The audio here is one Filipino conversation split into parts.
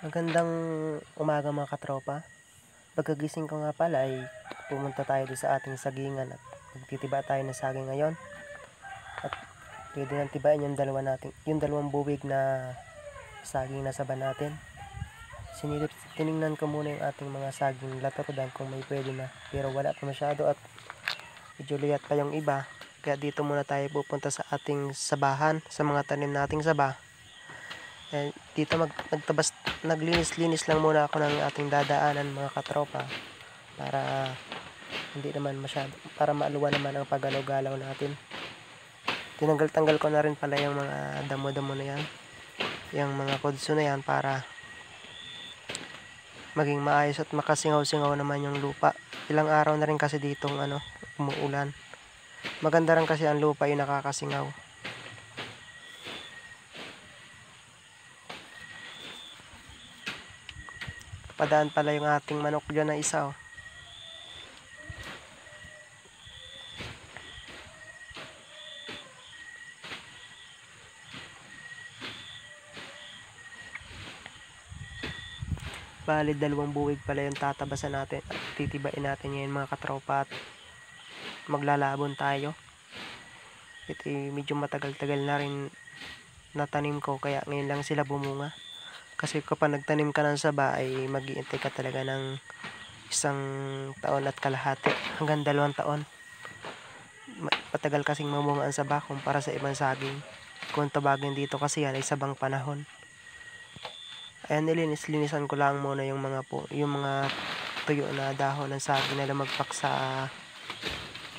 Magandang umaga mga katropa. Pagkagising ko nga pala ay pumunta tayo doon sa ating sagingan at magtitiba tayo ng saging ngayon. At pwede nang tibain yung dalawang buwig na saging na saba natin. Tiningnan ko muna yung ating mga saging latorodan kung may pwede na. Pero wala pa masyado at medyo liyat pa yung iba. Kaya dito muna tayo pupunta sa ating sabahan, sa mga tanim nating saba. Dito naglinis-linis lang muna ako ng ating dadaanan mga katropa para hindi naman masyado, para maaluwa naman ang paggalaw-galaw natin. Tinanggal-tanggal ko na rin pala yung mga damo-damo na yan, yung mga kudso na yan, para maging maayos at makasingaw-singaw naman yung lupa. Ilang araw na rin kasi ditong umuulan. Maganda rin kasi ang lupa yung nakakasingaw. Padaan pala yung ating manok dyan na isa, oh. Bali, dalawang buwig pala yung tatabasan natin at titibain natin ngayon mga katropa at maglalabon tayo. Ito medyo matagal-tagal na rin natanim ko, kaya ngayon lang sila bumunga. Kasi kapag nagtanim ka ng saba ay mag-iintay ka talaga ng 1 taon at kalahati hanggang 2 taon. Matagal kasing mamunga ang saba kumpara sa ibang saging. Kung tawagin dito kasi yan ay sabang panahon. Ayan, nilinis-linisan ko lang muna yung mga tuyo na dahon ng saging na lumagpak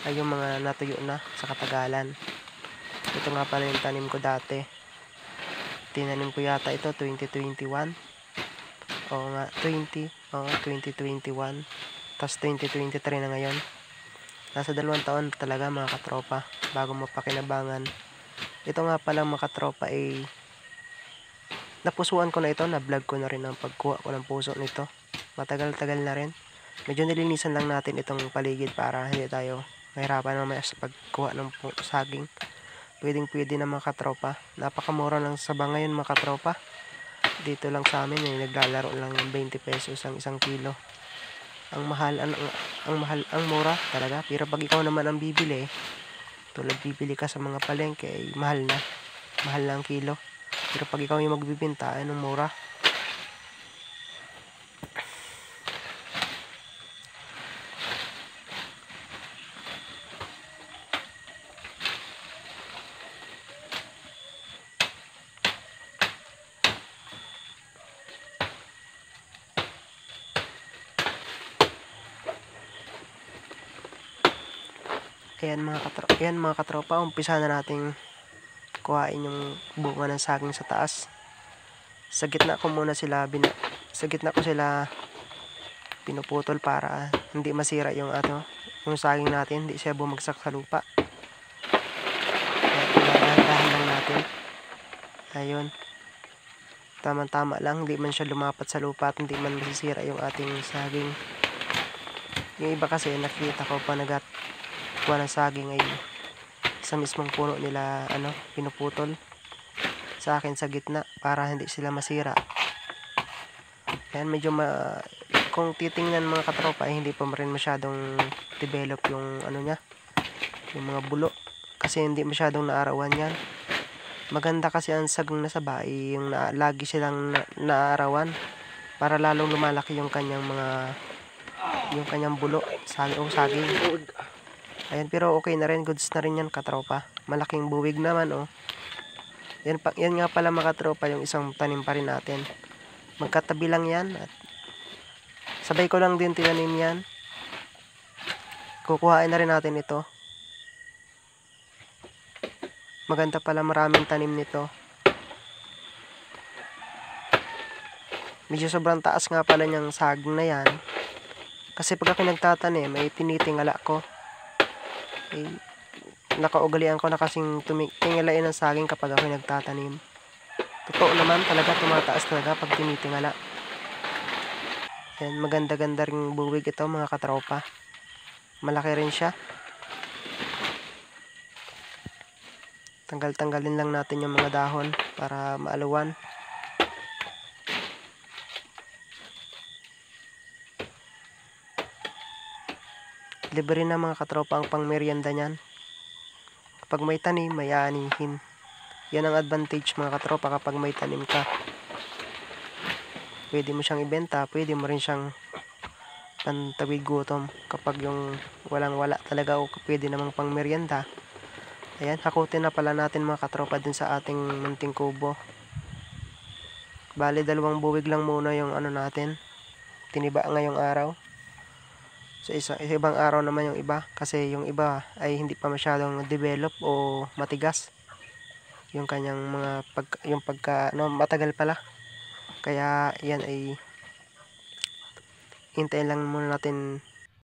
yung mga natuyo na sa katagalan. Ito nga pala yung tanim ko dati. Tinanim ko yata ito 2021. Oo nga, 2021. Tapos 2023 na ngayon. Nasa 2 taon talaga mga katropa bago mapakinabangan. Ito nga pala mga katropa ay napusuan ko na ito, na-vlog ko na rin ang pagkuha ko ng puso nito. Matagal-tagal na rin. Medyo nilinisan lang natin itong paligid para hindi tayo mahirapan mamaya sa pagkuha ng saging. Pwedeng-pwede na mga katropa. Napakamura lang sa saba ngayon mga katropa. Dito lang sa amin naglalaro lang ng 20 pesos ang 1 kilo. Ang mahal, ang mura talaga. Pero pag ikaw naman ang bibili, tulad bibili ka sa mga palengke, ay mahal na. Mahal na ang kilo. Pero pag ikaw yung magbibenta, anong mura? Ayan mga katropa, umpisa na nating kuhain yung bunga ng saging sa taas. Sa gitna ko sila pinuputol para hindi masira yung saging natin, hindi siya bumagsak sa lupa. Kaya dahan lang natin. Ayun. Tama-tama lang, hindi man siya lumapat sa lupa at hindi man masisira yung ating saging. Yung iba kasi nakita ko pa kuha ng saging ay sa mismong puno nila pinuputol. Sa akin sa gitna para hindi sila masira. Ayan, kung titingnan mga katropa ay hindi pa rin masyadong develop yung niya, yung mga bulo, kasi hindi masyadong naarawan yan. Maganda kasi ang saging na saba ay yung lagi silang naarawan para lalong lumalaki yung kanyang bulo, saging. Ayan, pero okay na rin, goods na rin yan katropa. Malaking buwig naman, oh. Yan nga pala mga katropa yung isang tanim pa rin natin. Magkatabi lang yan at sabay ko lang din tinanim yan. Kukuhain na rin natin ito. Maganda pala, maraming tanim nito. Medyo sobrang taas nga pala niyang saging na yan. Kasi pag ako nagtatanim ay tinitingala ko. Nakaugalian ko na kasing tingalain ng saging kapag ako nagtatanim. Totoo naman talaga, tumataas talaga pag tinitingala. Ayan, maganda-ganda ring buwig ito mga katropa. Malaki rin siya. Tanggal-tanggalin lang natin yung mga dahon para maaluwan. libre na mga katropa ang pangmeryenda niyan. Kapag may tanim, may aanihin. Yan ang advantage mga katropa kapag may tanim ka. Pwede mo siyang ibenta, pwede mo rin siyang pantawid gutom. Kapag yung walang-wala talaga o pwede namang pangmeryenda. Ayan, hakutin na pala natin mga katropa dun sa ating munting kubo. Bale, 2 buwig lang muna yung ano natin, tiniba ngayong araw. So ibang araw naman yung iba kasi yung iba ay hindi pa masyadong develop o matigas. Yung kanyang mga pagka matagal pala. Kaya yan ay hintayin lang muna natin